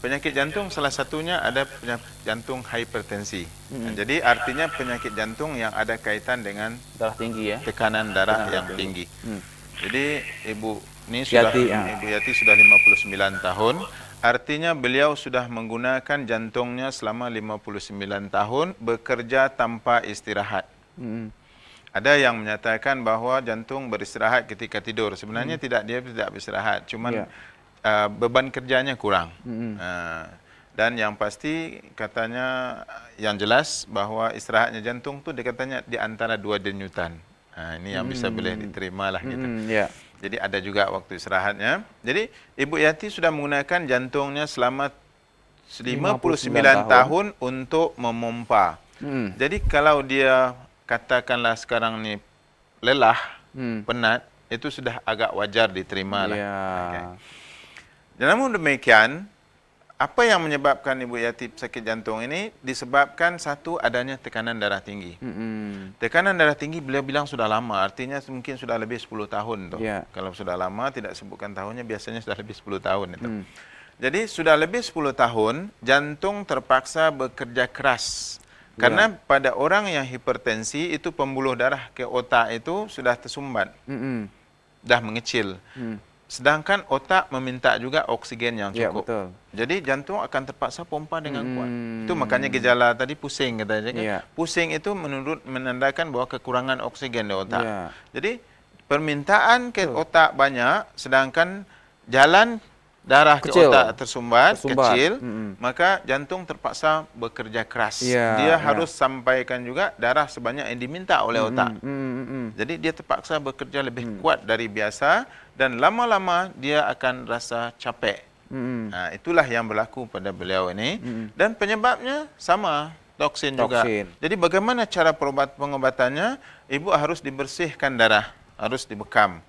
penyakit jantung salah satunya ada penyakit jantung hipertensi. Jadi artinya penyakit jantung yang ada kaitan dengan Darah tinggi ya. tekanan darah yang tinggi. Jadi Ibu Yati sudah 59 tahun. Artinya beliau sudah menggunakan jantungnya selama 59 tahun bekerja tanpa istirahat. Ada yang menyatakan bahwa jantung beristirahat ketika tidur. Sebenarnya dia tidak beristirahat, cuman beban kerjanya kurang. Dan yang pasti katanya yang jelas bahwa istirahatnya jantung tu dia katanya di antara 2 denyutan. Ini yang bisa boleh diterima lah gitu. Jadi ada juga waktu istirahatnya. Jadi Ibu Yati sudah menggunakan jantungnya selama 59 tahun untuk memompa. Jadi kalau dia katakanlah sekarang ni lelah, penat, itu sudah agak wajar diterima lah. Okay. Namun demikian, apa yang menyebabkan Ibu Yati sakit jantung ini? Disebabkan satu, adanya tekanan darah tinggi. Tekanan darah tinggi beliau bilang sudah lama, artinya mungkin sudah lebih 10 tahun. Kalau sudah lama, tidak sebutkan tahunnya, biasanya sudah lebih 10 tahun. Itu. Jadi sudah lebih 10 tahun, jantung terpaksa bekerja keras. Karena pada orang yang hipertensi, itu pembuluh darah ke otak itu sudah tersumbat. Dah mengecil. Sedangkan otak meminta juga oksigen yang cukup. Jadi jantung akan terpaksa pompa dengan kuat. Itu makanya gejala tadi pusing katanya kan. Pusing itu menandakan bahwa kekurangan oksigen di otak. Jadi permintaan ke otak banyak, sedangkan jalan darah ke otak tersumbat. Kecil, maka jantung terpaksa bekerja keras. Dia harus sampaikan juga darah sebanyak yang diminta oleh otak. Jadi dia terpaksa bekerja lebih kuat dari biasa dan lama-lama dia akan rasa capek. Itulah yang berlaku pada beliau ini. Dan penyebabnya sama, toksin juga. Jadi bagaimana cara pengobatannya? Ibu harus dibersihkan darah, harus dibekam.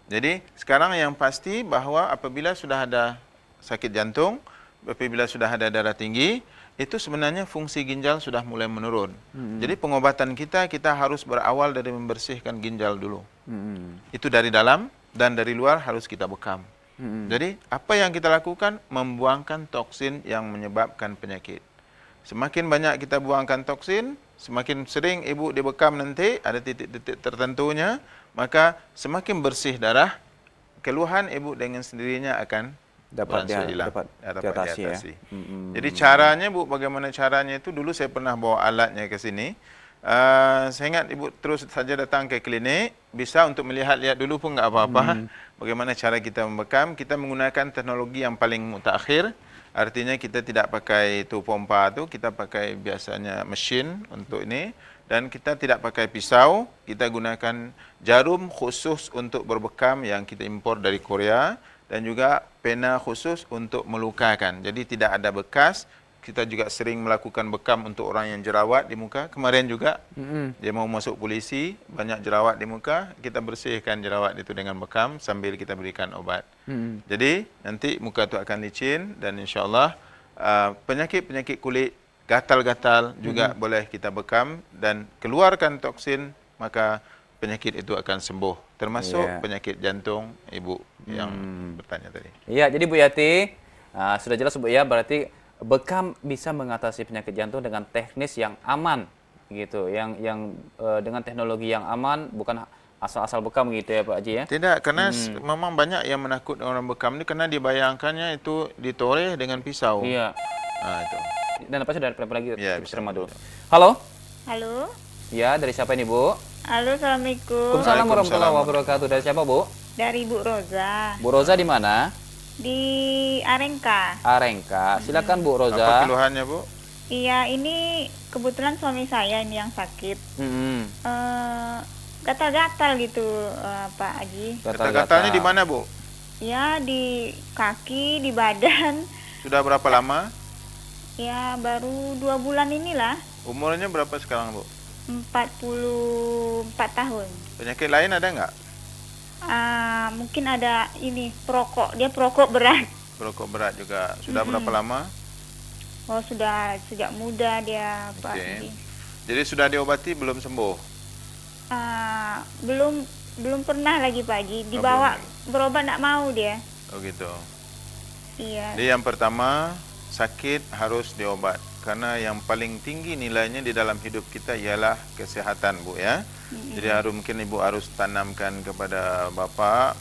Jadi sekarang yang pasti bahwa apabila sudah ada sakit jantung, apabila sudah ada darah tinggi, itu sebenarnya fungsi ginjal sudah mulai menurun. Jadi pengobatan kita harus berawal dari membersihkan ginjal dulu. Itu dari dalam dan dari luar harus kita bekam. Jadi apa yang kita lakukan? Membuangkan toksin yang menyebabkan penyakit. Semakin banyak kita buangkan toksin, semakin sering ibu dibekam nanti, ada titik-titik tertentunya, maka semakin bersih darah, keluhan ibu dengan sendirinya akan dapat diatasi. Jadi caranya Bu, bagaimana caranya itu? Dulu saya pernah bawa alatnya ke sini. Saya ingat ibu terus saja datang ke klinik, bisa untuk melihat-lihat dulu pun enggak apa-apa. Bagaimana cara kita membekam? Kita menggunakan teknologi yang paling mutakhir. Artinya kita tidak pakai itu pompa tu, kita pakai biasanya mesin untuk ini. Dan kita tidak pakai pisau, kita gunakan jarum khusus untuk berbekam yang kita impor dari Korea. Dan juga pena khusus untuk melukakan. Jadi tidak ada bekas. Kita juga sering melakukan bekam untuk orang yang jerawat di muka. Kemarin juga dia mau masuk polisi, banyak jerawat di muka. Kita bersihkan jerawat itu dengan bekam sambil kita berikan obat. Jadi nanti muka itu akan licin dan insyaAllah penyakit-penyakit kulit, gatal-gatal juga boleh kita bekam dan keluarkan toksin, maka penyakit itu akan sembuh. Termasuk penyakit jantung ibu yang bertanya tadi. Iya, jadi Bu Yati, sudah jelas Bu ya, berarti bekam bisa mengatasi penyakit jantung dengan teknis yang aman gitu, yang dengan teknologi yang aman, bukan asal-asal bekam gitu ya Pak Haji ya. Tidak, karena memang banyak yang menakut orang bekam ini karena dibayangkannya itu ditoreh dengan pisau. Iya. Itu. Dan apa sih dari lagi? Ya, bisa dulu. Halo. Halo. Ya, dari siapa ini Bu? Halo, assalamualaikum. Waalaikumsalam warahmatullahi wabarakatuh. Dari siapa Bu? Dari Bu Roza. Bu Roza di mana? Di Arengka. Arengka. Silakan Bu Roza. Apa keluhannya Bu? Iya, ini kebetulan suami saya ini yang sakit. Gatal-gatal gitu, Pak Haji. Gatal-gatalnya di mana Bu? Ya, di kaki, di badan. Sudah berapa lama? Ya, baru 2 bulan inilah. Umurnya berapa sekarang Bu? 44 tahun. Penyakit lain ada nggak? Mungkin ada ini, perokok. Dia perokok berat. Perokok berat juga. Sudah berapa lama? Oh, sudah sejak muda dia, Pak. Jadi sudah diobati belum sembuh? Belum pernah lagi Pak Haji. Dibawa berobat nggak mau dia. Oh gitu. Iya. Jadi yang pertama sakit harus diobat. Karena yang paling tinggi nilainya di dalam hidup kita ialah kesehatan, Bu ya. Jadi mungkin Ibu harus tanamkan kepada bapa,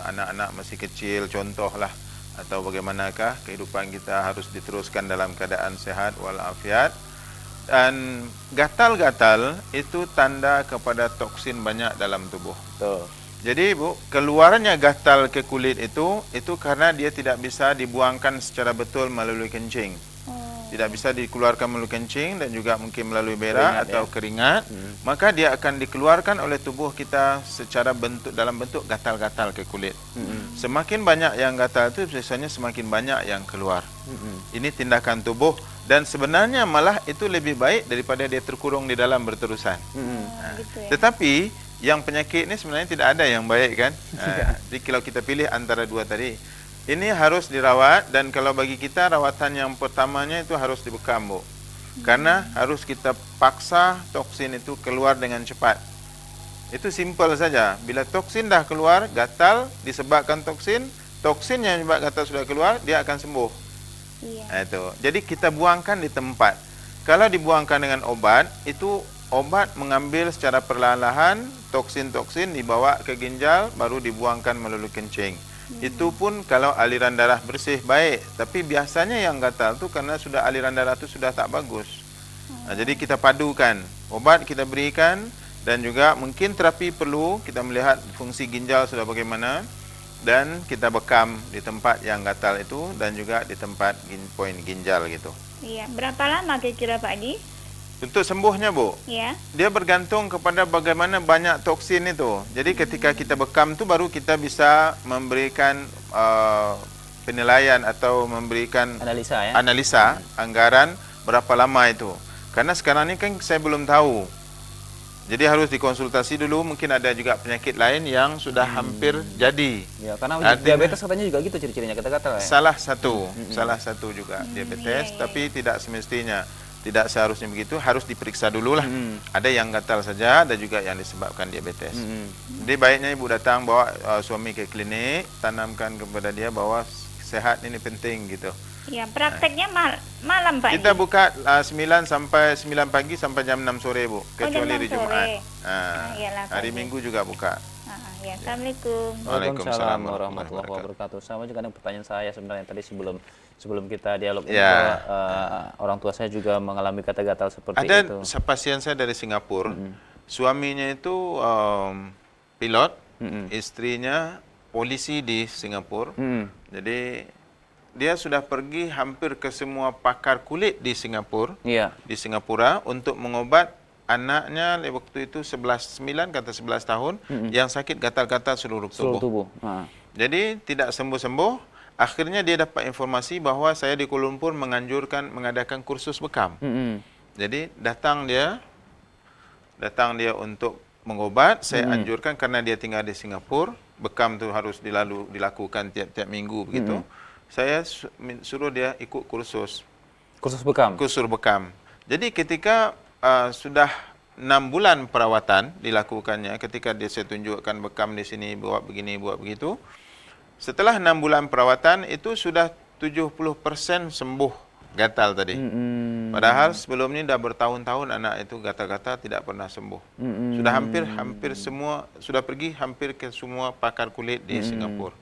anak-anak masih kecil, contohlah, atau bagaimanakah kehidupan kita harus diteruskan dalam keadaan sehat walafiat. Dan gatal-gatal itu tanda kepada toksin banyak dalam tubuh. Betul. Jadi Bu, keluarnya gatal ke kulit itu karena dia tidak bisa dibuangkan secara betul melalui kencing. Tidak bisa dikeluarkan melalui kencing dan juga mungkin melalui berak atau keringat. Maka dia akan dikeluarkan oleh tubuh kita secara dalam bentuk gatal-gatal ke kulit. Semakin banyak yang gatal itu biasanya semakin banyak yang keluar. Ini tindakan tubuh dan sebenarnya malah itu lebih baik daripada dia terkurung di dalam berterusan. Gitu ya. Tetapi yang penyakit ini sebenarnya tidak ada yang baik kan. Jadi kalau kita pilih antara dua tadi, ini harus dirawat dan kalau bagi kita rawatan yang pertamanya itu harus dibekam, Bu. Karena harus kita paksa toksin itu keluar dengan cepat. Itu simple saja. Bila toksin dah keluar, gatal disebabkan toksin yang menyebabkan gatal sudah keluar, dia akan sembuh. Iya. Itu. Jadi kita buangkan di tempat. Kalau dibuangkan dengan obat, itu obat mengambil secara perlahan-lahan toksin-toksin dibawa ke ginjal baru dibuangkan melalui kencing. Itu pun kalau aliran darah bersih baik, tapi biasanya yang gatal tu karena sudah aliran darah tu sudah tak bagus. Jadi kita padukan, obat kita berikan dan juga mungkin terapi perlu, kita melihat fungsi ginjal sudah bagaimana dan kita bekam di tempat yang gatal itu dan juga di tempat poin ginjal gitu. Iya, berapa lama kira-kira Pak Haji? Untuk sembuhnya, Bu, Ya. dia bergantung kepada bagaimana banyak toksin itu. Jadi ketika kita bekam tu baru kita bisa memberikan penilaian atau memberikan analisa anggaran berapa lama itu. Karena sekarang ni kan saya belum tahu. Jadi harus dikonsultasi dulu, mungkin ada juga penyakit lain yang sudah hampir jadi. Ya, karena diabetes katanya juga gitu ciri-cirinya gatal-gatal ya. Salah satu juga diabetes, tapi tidak semestinya. Tidak seharusnya begitu, harus diperiksa dululah. Ada yang gatal saja, ada juga yang disebabkan diabetes. Jadi baiknya Ibu datang bawa suami ke klinik, tanamkan kepada dia bahwa sehat ini penting gitu. Ya, prakteknya malam Pak Kita Haji. buka 9 pagi sampai jam 6 sore, Bu, kecuali jam 6 hari Jumat. sore. Iyalah, Pak Hari Haji. Minggu juga buka. Ya, Assalamualaikum. Waalaikumsalam warahmatullahi wabarakatuh. Sama juga dengan pertanyaan saya sebenarnya tadi sebelum kita dialog Ya. orang tua saya juga mengalami gatal-gatal seperti itu. Ada pasien saya dari Singapura, suaminya itu pilot, istrinya polisi di Singapura. Jadi dia sudah pergi hampir ke semua pakar kulit di Singapura, di Singapura untuk mengobat anaknya waktu itu 11 tahun yang sakit gatal-gatal seluruh tubuh. Jadi tidak sembuh-sembuh. Akhirnya dia dapat informasi bahwa saya di Kuala Lumpur mengadakan kursus bekam. Jadi datang dia untuk mengobat. Saya anjurkan karena dia tinggal di Singapura, bekam tu harus dilakukan tiap-tiap minggu begitu. Saya suruh dia ikut kursus bekam. Jadi ketika sudah 6 bulan perawatan dilakukannya, ketika saya tunjukkan bekam di sini buat begini buat begitu. Setelah 6 bulan perawatan itu sudah 70% sembuh gatal tadi. Padahal sebelumnya dah bertahun-tahun anak itu gatal-gatal tidak pernah sembuh. Sudah hampir semua sudah pergi hampir ke semua pakar kulit di Singapura.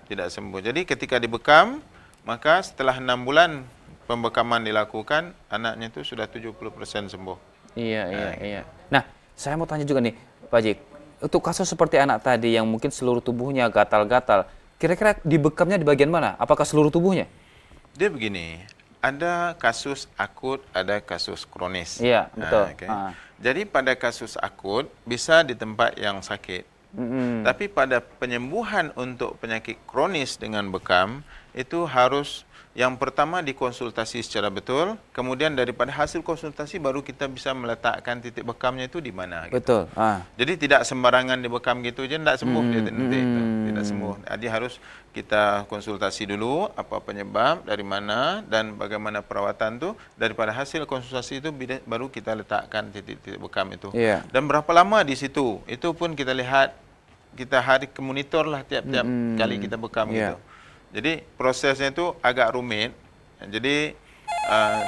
Tidak sembuh. Jadi ketika dibekam, maka setelah 6 bulan pembekaman dilakukan, anaknya itu sudah 70% sembuh. Iya. Nah, saya mau tanya juga nih, Pak Haji. Untuk kasus seperti anak tadi yang mungkin seluruh tubuhnya gatal-gatal, kira-kira dibekamnya di bagian mana? Apakah seluruh tubuhnya? Dia begini, ada kasus akut, ada kasus kronis. Iya, betul. Jadi pada kasus akut bisa di tempat yang sakit. Tapi pada penyembuhan untuk penyakit kronis dengan bekam itu harus yang pertama dikonsultasi secara betul, kemudian daripada hasil konsultasi baru kita bisa meletakkan titik bekamnya itu di mana. Gitu. Betul. Jadi tidak sembarangan dibekam gitu je, tidak sembuh dia nanti itu, tidak sembuh. Jadi harus kita konsultasi dulu apa penyebab, dari mana dan bagaimana perawatan tu. Daripada hasil konsultasi itu baru kita letakkan titik-titik bekam itu. Dan berapa lama di situ? Itu pun kita lihat, kita monitor lah tiap-tiap kali kita bekam gitu. Jadi prosesnya itu agak rumit. Jadi uh,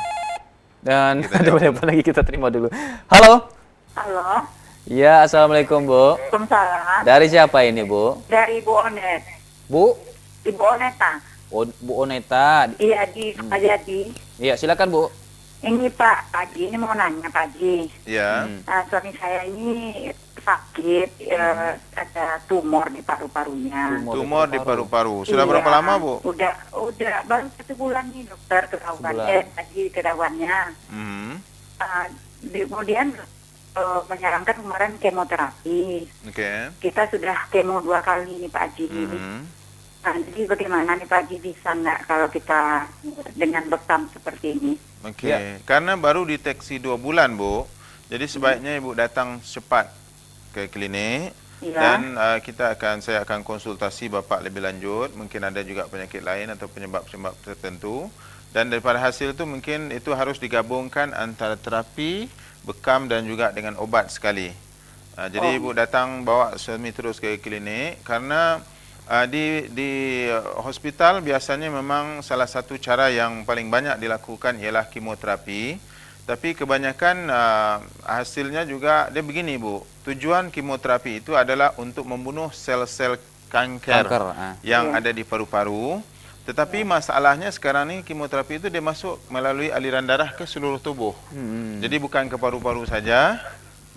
Dan Kita ada jawab beberapa lagi kita terima dulu. Halo. Halo, Ya, assalamualaikum Bu. Waalaikumsalam. Dari siapa ini Bu? Dari Bu Onet, Bu? Ibu Oneta. Bu Oneta. Iya di Pak Jadi. Iya, silakan Bu. Ini Pak Haji, ini mau nanya Pak Haji. ya, Suami saya ini sakit, ada tumor di paru-parunya. tumor di paru-paru. Sudah Iya. berapa lama Bu? Udah baru 1 bulan nih dokter ketahuan. Sebulan. Tadi ketahuannya. Mhm. Kemudian menyarankan kemarin kemoterapi. Oke. Kita sudah kemo 2 kali nih Pak Haji. Mhm. Nah, jadi bagaimana nih Pak Haji, bisa nggak kalau kita dengan bekam seperti ini? Oke. Ya. Karena baru deteksi 2 bulan Bu. Jadi sebaiknya Ibu datang cepat ke klinik. Iya. Dan saya akan konsultasi Bapak lebih lanjut. Mungkin ada juga penyakit lain atau penyebab-penyebab tertentu. Dan daripada hasil itu mungkin itu harus digabungkan antara terapi, bekam dan juga dengan obat sekali. Jadi Ibu datang bawa suami terus ke klinik karena di hospital biasanya memang salah satu cara yang paling banyak dilakukan ialah kemoterapi. Tapi kebanyakan hasilnya juga dia begini Bu. Tujuan kemoterapi itu adalah untuk membunuh sel-sel kanker, yang ada di paru-paru. Tetapi masalahnya sekarang ni kemoterapi itu dia masuk melalui aliran darah ke seluruh tubuh. Jadi bukan ke paru-paru saja,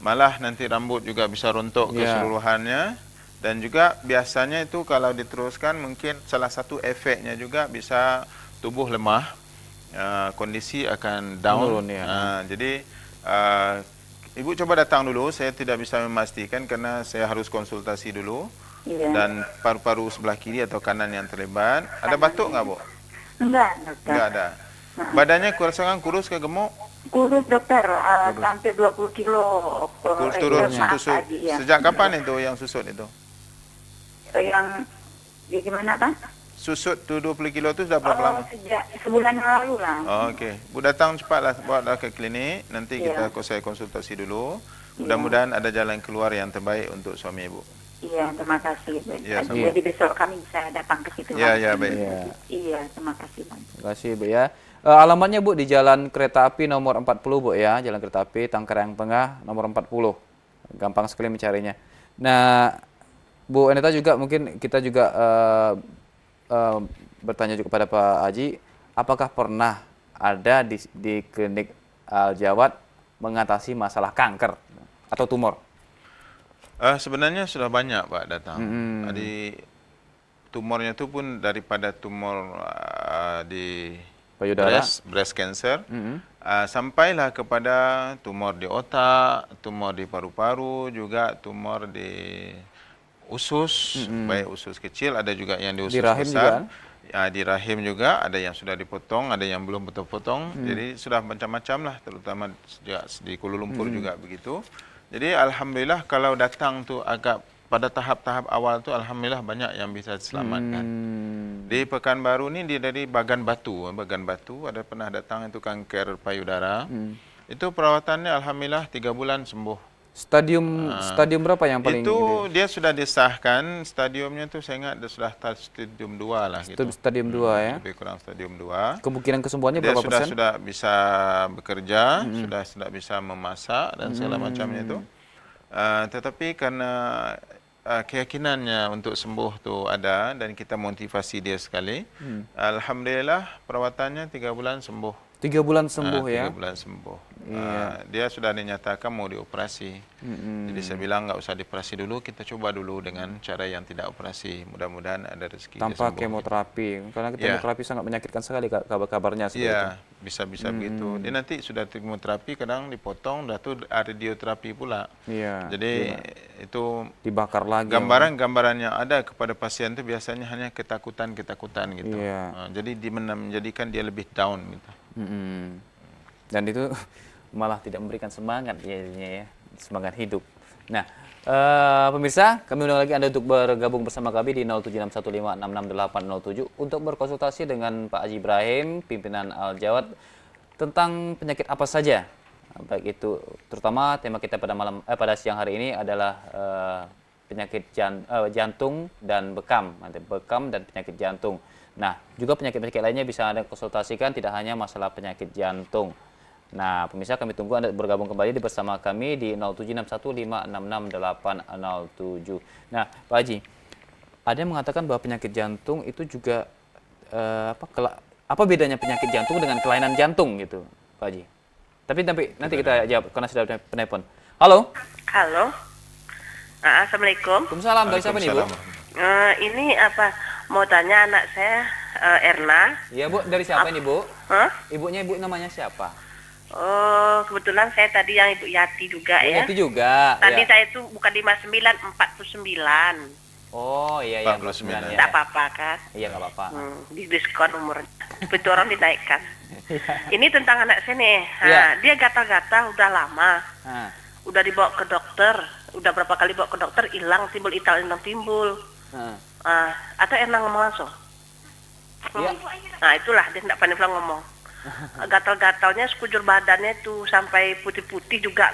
malah nanti rambut juga bisa rontok keseluruhannya. Dan juga biasanya itu kalau diteruskan mungkin salah satu efeknya juga bisa tubuh lemah, kondisi akan down. Menurun, ya. Jadi Ibu coba datang dulu, saya tidak bisa memastikan karena saya harus konsultasi dulu. Iya. Dan paru-paru sebelah kiri atau kanan yang terlibat. Ada batuk nggak Bu? Enggak, dokter. Nggak ada. Badannya kurasakan kurus ke gemuk? Kurus dokter, sampai 20 kilo. Kurus turun maaf, susut. Haji, ya. Sejak kapan itu yang susut itu? Yang gimana Pak? Susut tu 20 kilo itu sudah berapa lama? Sejak sebulan yang lalu lah. Oh, okey. Bu datang cepatlah, bawalah ke klinik. Nanti Iya. saya konsultasi dulu. Mudah-mudahan ada jalan keluar yang terbaik untuk suami Ibu. Iya, terima kasih. Iya, Haji, jadi besok kami bisa datang ke situ. Ya, Pak. ya, baik. Iya. Iya, terima kasih Pak. Terima kasih Bu ya. Alamatnya Bu di Jalan Kereta Api nomor 40 Bu ya, Jalan Kereta Api Tanggerang Tengah nomor 40. Gampang sekali mencarinya. Nah, Bu Aneta juga mungkin kita juga bertanya juga kepada Pak Haji, apakah pernah ada di klinik Al-Jawad mengatasi masalah kanker atau tumor? Sebenarnya sudah banyak Pak datang. Jadi tumornya itu pun daripada tumor di Payudara. breast cancer, sampailah kepada tumor di otak, tumor di paru-paru, juga tumor di usus, baik usus kecil, ada juga yang di usus rahim besar. juga? Ya, di rahim juga, ada yang sudah dipotong, ada yang belum potong. Jadi sudah macam-macam lah, terutama di Kuala Lumpur juga begitu. Jadi alhamdulillah kalau datang tu agak pada tahap-tahap awal tu alhamdulillah banyak yang bisa diselamatkan. Di Pekanbaru ni dia dari Bagan Batu ada pernah datang itu kanker payudara. Itu perawatannya alhamdulillah 3 bulan sembuh. Stadium berapa yang paling itu dia sudah disahkan stadiumnya tu saya ingat dia sudah stadium 2 lah gitu. Stadium 2 ya. Lebih kurang stadium 2. Kemungkinan kesembuhannya Dia berapa persen? sudah bisa bekerja, sudah bisa memasak dan segala macamnya itu. Tetapi karena keyakinannya untuk sembuh tu ada dan kita motivasi dia sekali. Alhamdulillah perawatannya 3 bulan sembuh. 3 bulan sembuh ya. 3 bulan sembuh. Dia sudah dinyatakan mau dioperasi. Jadi saya bilang nggak usah dioperasi dulu, kita coba dulu dengan cara yang tidak operasi. Mudah-mudahan ada rezeki Tanpa dia sembuh. kemoterapi. Karena kemoterapi sangat menyakitkan sekali kabarnya seperti itu. Iya, bisa-bisa begitu. Dia nanti sudah kemoterapi, kadang dipotong, dah tu radioterapi pula. Iya. Jadi itu dibakar lagi. gambaran yang ada kepada pasien itu biasanya hanya ketakutan gitu. Iya. Jadi menjadikan dia lebih down gitu. Dan itu malah tidak memberikan semangat ya, semangat hidup. Nah, pemirsa, kami undang lagi Anda untuk bergabung bersama kami di 0761566807 untuk berkonsultasi dengan Pak Haji Ibrahim, pimpinan Al-Jawad, tentang penyakit apa saja. Baik itu, terutama tema kita pada siang hari ini adalah penyakit jantung dan bekam dan penyakit jantung. Nah, juga penyakit-penyakit lainnya bisa Anda konsultasikan, tidak hanya masalah penyakit jantung. Nah, pemirsa, kami tunggu Anda bergabung kembali bersama kami di 0761566807. Nah, Pak Haji, ada yang mengatakan bahwa penyakit jantung itu juga apa bedanya penyakit jantung dengan kelainan jantung gitu, Pak Haji? Tapi nanti kita jawab karena sudah ada penelpon. Halo. Halo. Assalamualaikum. Waalaikumsalam. Dari siapa nih, Bu? Ini mau tanya anak saya Erna. Iya, Bu. Dari siapa ini, Bu? Hah? Ibunya Ibu namanya siapa? Oh, kebetulan saya tadi yang Ibu Yati juga Bu ya. Yati juga. Tadi ya. saya itu bukan 59, 49. Oh, iya, iya. 49, ya. Tidak apa-apa kan? Iya, nggak apa-apa. Di diskon umurnya. Itu orang dinaikkan. Ini tentang anak saya nih. Iya. Dia gatal-gatal udah lama. Nah, Udah dibawa ke dokter. Udah berapa kali bawa ke dokter, hilang, timbul, hilang, timbul. nah. Atau Erna ngomong langsung? Iya. Nah itulah dia tidak pandai pulang ngomong. Gatal-gatalnya sekujur badannya tuh sampai putih-putih juga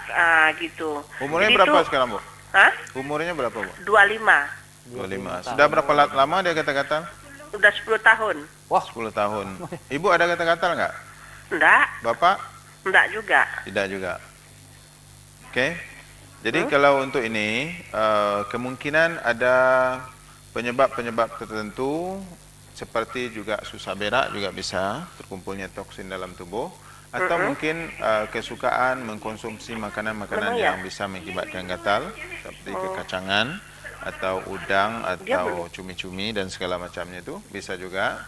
gitu. Umurnya Jadi berapa tuh- sekarang, Bu? Hah? Umurnya berapa, Bu? 25. 25. Sudah berapa lama dia gatal-gatal? Udah 10 tahun. Wah, 10 tahun. Ibu ada gatal-gatal nggak? Enggak, Bapak? enggak juga. Tidak juga. Oke. Jadi kalau untuk ini kemungkinan ada penyebab-penyebab tertentu seperti juga susah berak juga bisa terkumpulnya toksin dalam tubuh atau mungkin kesukaan mengkonsumsi makanan-makanan Memang ya? yang bisa mengakibatkan gatal seperti kekacangan atau udang atau cumi-cumi dan segala macamnya itu bisa juga.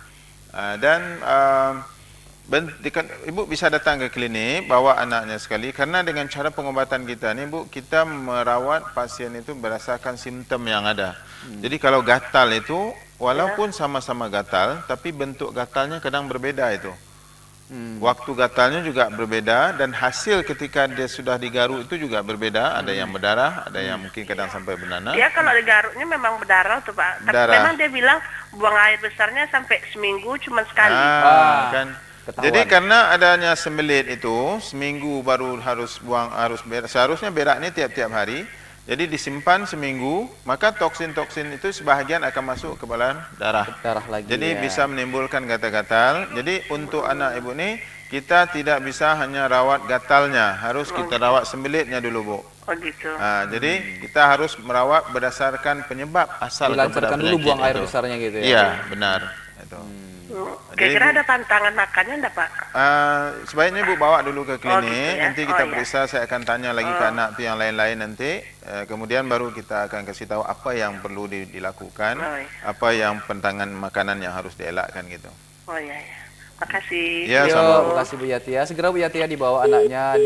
Ibu bisa datang ke klinik, bawa anaknya sekali karena dengan cara pengobatan kita ni, Bu, kita merawat pasien itu berdasarkan simptom yang ada. Jadi kalau gatal itu walaupun sama-sama gatal tapi bentuk gatalnya kadang berbeda itu. Waktu gatalnya juga berbeda dan hasil ketika dia sudah digaruk itu juga berbeda. Ada yang berdarah, ada yang mungkin kadang sampai bernanah. Dia kalau digaruknya memang berdarah tuh Pak. Tapi Darah. memang dia bilang buang air besarnya sampai seminggu cuma sekali. Kan. Ketahuan. Jadi karena adanya sembelit itu seminggu baru harus berak. Seharusnya berak ini tiap-tiap hari. Jadi disimpan seminggu, maka toksin-toksin itu sebahagian akan masuk ke dalam darah. darah lagi. Jadi ya. bisa menimbulkan gatal-gatal. Jadi untuk anak ibu ni kita tidak bisa hanya rawat gatalnya, harus kita rawat sembelitnya dulu, Bu. Oh gitu. Jadi kita harus merawat berdasarkan penyebab asal Dilancarkan dulu penyakit buang air itu. besarnya gitu ya. Iya, benar. Itu. Kira-kira ada pantangan makannya enggak Pak? Sebaiknya Ibu bawa dulu ke klinik, gitu ya? nanti kita Oh, ya. periksa, saya akan tanya lagi ke anak tu yang lain-lain nanti, kemudian baru kita akan kasih tahu apa yang perlu dilakukan, Oh, ya. apa yang pantangan makanan yang harus dielakkan gitu. Oh iya ya. Makasih. Ya, Yo, sama. terima kasih Bu Yati ya. Segera Bu Yati ya dibawa anaknya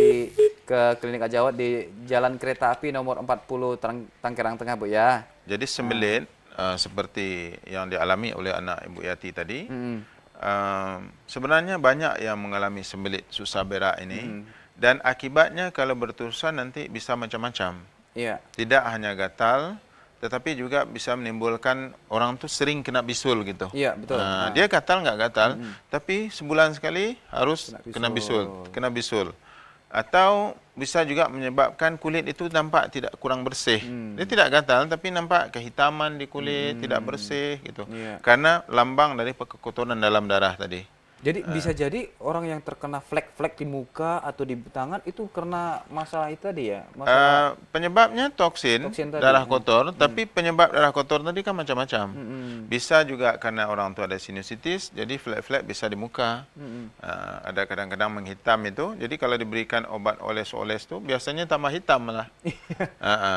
ke klinik Ajawat di Jalan Kereta Api nomor 40 Tanggerang Tengah, Bu ya. Jadi sembelit seperti yang dialami oleh anak Ibu Yati tadi, sebenarnya banyak yang mengalami sembelit susah berak ini, dan akibatnya kalau berterusan nanti bisa macam-macam. Iya. Tidak hanya gatal, tetapi juga bisa menimbulkan orang tu sering kena bisul gitu. Iya, betul. Dia gatal nggak gatal, tapi sebulan sekali harus kena bisul. Atau bisa juga menyebabkan kulit itu nampak tidak kurang bersih. Dia tidak gatal, tapi nampak kehitaman di kulit, tidak bersih gitu. Iya. Karena lambang dari kekotoran dalam darah tadi. Jadi bisa jadi orang yang terkena flek-flek di muka atau di tangan itu karena masalah itu tadi ya? Masalah Penyebabnya toksin tadi. darah kotor, tapi penyebab darah kotor tadi kan macam-macam. Bisa juga karena orang tu ada sinusitis, jadi flek-flek bisa di muka. Ada kadang-kadang menghitam itu. Jadi kalau diberikan obat oles-oles tu biasanya tambah hitam malah.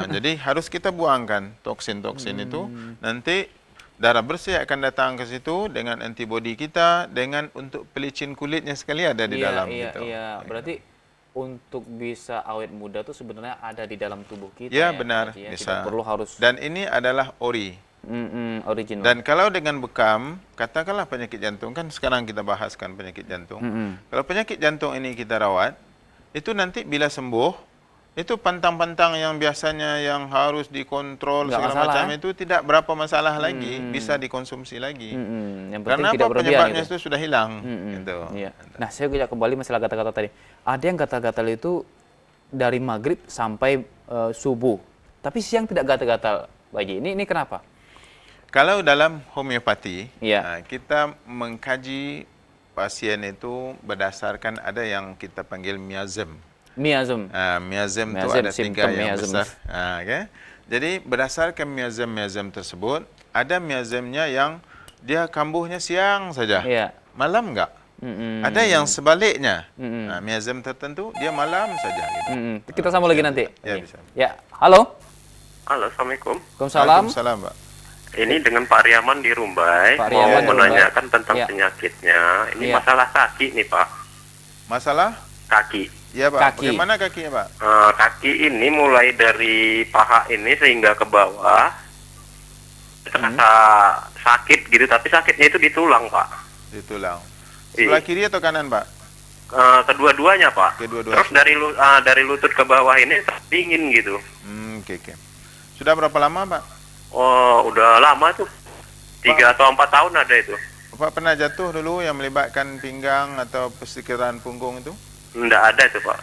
Jadi harus kita buangkan toksin-toksin itu. Nanti darah bersih akan datang ke situ dengan antibodi kita, dengan untuk pelicin kulitnya sekali ada di dalam gitu. Iya, berarti untuk bisa awet muda tuh sebenarnya ada di dalam tubuh kita. Ya, ya, benar, Pak Haji, ya. bisa. Tidak perlu harus Dan ini adalah ori. original. Dan kalau dengan bekam, katakanlah penyakit jantung, kan sekarang kita bahaskan penyakit jantung. Kalau penyakit jantung ini kita rawat, itu nanti bila sembuh, itu pantang-pantang yang biasanya yang harus dikontrol Nggak segala masalah, macam itu tidak berapa masalah lagi, bisa dikonsumsi lagi. Yang penting Karena tidak apa, berlebihan penyebabnya gitu. itu sudah hilang. Gitu. Iya. Nah, saya juga kembali masalah gatal-gatal tadi. Ada yang gatal-gatal itu dari maghrib sampai subuh, tapi siang tidak gatal-gatal, Pak Haji. Ini kenapa? Kalau dalam homeopati, Ya. kita mengkaji pasien itu berdasarkan ada yang kita panggil miasm. Miasm. Miasm itu Miasm, ada 3 simptom yang miasm. besar. Okay? Jadi berdasarkan miasm tersebut, ada miasmnya yang dia kambuhnya siang saja, Iya. malam enggak. Ada yang sebaliknya, miasm tertentu dia malam saja. Gitu. Kita sambung lagi nanti. Ya, bisa. Ya, halo. Halo, Assalamualaikum. Waalaikumsalam. Waalaikumsalam, Pak. Ini dengan Pak Riaman di Rumbai. Pak Mau Riaman di Rumbai. menanyakan tentang Ya. penyakitnya. Ini Ya. masalah kaki nih, Pak. Masalah? Kaki. Ya, Pak. Kaki. Bagaimana kakinya, Pak? Kaki ini mulai dari paha ini sehingga ke bawah. Terasa sakit gitu, tapi sakitnya itu di tulang, Pak. Di tulang. Sebelah kiri atau kanan, Pak? Kedua-duanya, Pak. Kedua-duanya. Terus dari lutut ke bawah ini dingin gitu. Oke. Sudah berapa lama, Pak? Oh, udah lama tuh. 3 atau 4 tahun ada itu. Bapak pernah jatuh dulu yang melibatkan pinggang atau persekitaran punggung itu? Nggak ada itu, Pak.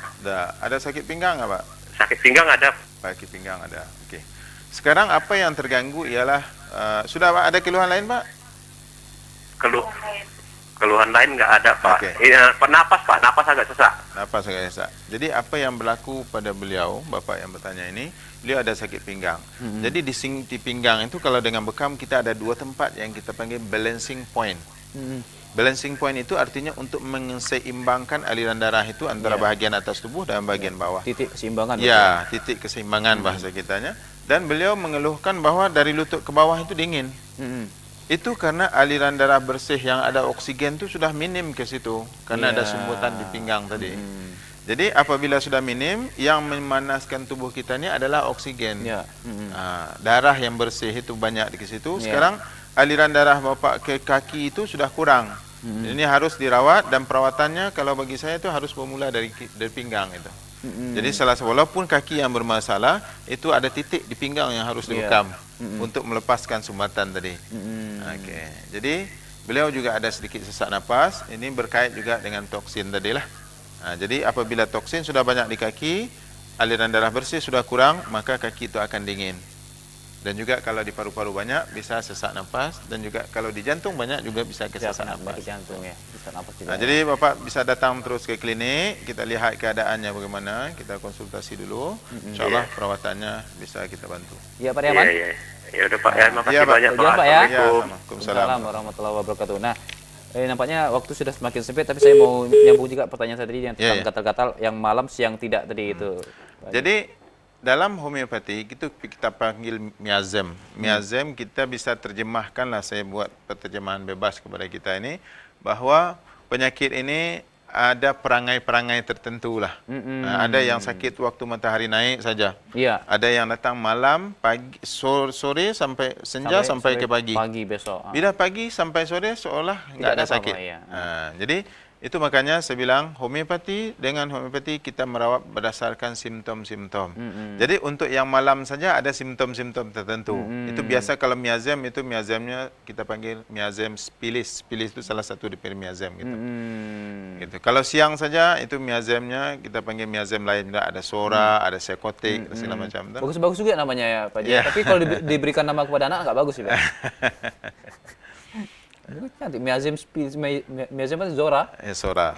Ada sakit pinggang nggak, Pak? Sakit pinggang ada. Sakit pinggang ada. Oke. Sekarang apa yang terganggu ialah sudah, Pak, ada keluhan lain, Pak? Keluhan lain nggak ada, Pak. Oke. Napas, Pak. Napas agak sesak. Napas agak sesak. Jadi apa yang berlaku pada beliau, Bapak yang bertanya ini, beliau ada sakit pinggang. Jadi di pinggang itu kalau dengan bekam kita ada 2 tempat yang kita panggil balancing point. Balancing point itu artinya untuk menyeimbangkan aliran darah itu antara bahagian atas tubuh dan bahagian bawah. Titik keseimbangan. Ya, titik keseimbangan bahasa kitanya. Dan beliau mengeluhkan bahwa dari lutut ke bawah itu dingin. Itu karena aliran darah bersih yang ada oksigen itu sudah minim ke situ karena ada sumbutan di pinggang tadi. Jadi apabila sudah minim, yang memanaskan tubuh kita ini adalah oksigen. Darah yang bersih itu banyak di situ. Sekarang aliran darah Bapak ke kaki itu sudah kurang. Ini harus dirawat dan perawatannya kalau bagi saya itu harus bermula dari pinggang itu. Jadi walaupun kaki yang bermasalah, itu ada titik di pinggang yang harus dibekam untuk melepaskan sumbatan tadi. Oke. Jadi beliau juga ada sedikit sesak napas. Ini berkait juga dengan toksin tadilah. Jadi apabila toksin sudah banyak di kaki, aliran darah bersih sudah kurang, maka kaki itu akan dingin. Dan juga kalau di paru-paru banyak bisa sesak napas, dan juga kalau di jantung banyak juga bisa sesak napas. Jantung ya. Sesak napas juga. Jadi Bapak bisa datang terus ke klinik, kita lihat keadaannya bagaimana, kita konsultasi dulu. InsyaAllah perawatannya bisa kita bantu. Ya, Pak Riaman. Iya. Ya udah, Pak. Makasih Iya, Pak. banyak, Udah, Pak, ya. Assalamualaikum. Waalaikumsalam warahmatullahi wabarakatuh. Nah, nampaknya waktu sudah semakin sempit, tapi saya mau nyambung juga pertanyaan saya tadi yang tentang gatal-gatal yang malam siang tidak tadi itu. Jadi dalam homeopati itu kita panggil miasm. Miasm kita bisa terjemahkanlah, saya buat penterjemahan bebas kepada kita ini, bahwa penyakit ini ada perangai-perangai tertentu lah. Ada yang sakit waktu matahari naik saja. Iya. Ada yang datang malam, pagi, sore sampai senja sampai ke pagi. Pagi besok. Bila pagi sampai sore seolah nggak ada ada sakit. apa-apa, ya. Jadi itu makanya saya bilang dengan homeopati kita merawat berdasarkan simptom-simptom. Jadi untuk yang malam saja ada simptom-simptom tertentu. Itu biasa kalau miasm itu miasmnya kita panggil miasm spilis. Spilis itu salah satu dari miasm gitu. Gitu. Kalau siang saja itu miasmnya kita panggil miasm lain juga, ada sora, ada psikotik, segala macam. Bagus-bagus juga namanya ya, Pak Ji. Ya. Tapi kalau diberikan nama kepada anak nggak bagus sih, Pak. Nanti miasm itu Zora.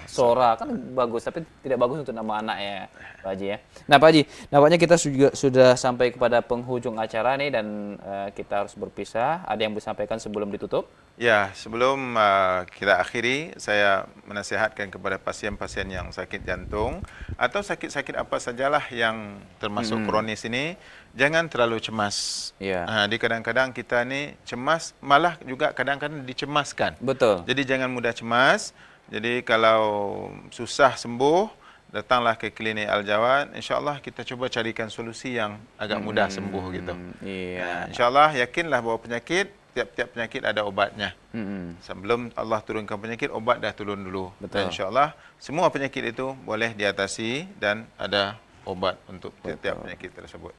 Sora kan bagus, tapi tidak bagus untuk nama anak ya, Pak Haji ya. Nah, Pak Haji, nampaknya kita sudah sampai kepada penghujung acara nih dan kita harus berpisah. Ada yang bisa sampaikan sebelum ditutup? Ya, sebelum kita akhiri, saya menasihatkan kepada pasien-pasien yang sakit jantung atau sakit-sakit apa sajalah yang termasuk kronis ini, jangan terlalu cemas. Ya. Di kadang-kadang kita ni cemas, malah juga kadang-kadang dicemaskan. Betul. Jadi jangan mudah cemas. Jadi kalau susah sembuh, datanglah ke klinik Al-Jawad. InsyaAllah kita coba carikan solusi yang agak mudah sembuh gitu. Iya. InsyaAllah yakinlah bahawa tiap-tiap penyakit ada obatnya. Sebelum Allah turunkan penyakit, obat dah turun dulu. Betul. Dan InsyaAllah semua penyakit itu boleh diatasi dan ada obat untuk tiap-tiap penyakit tersebut.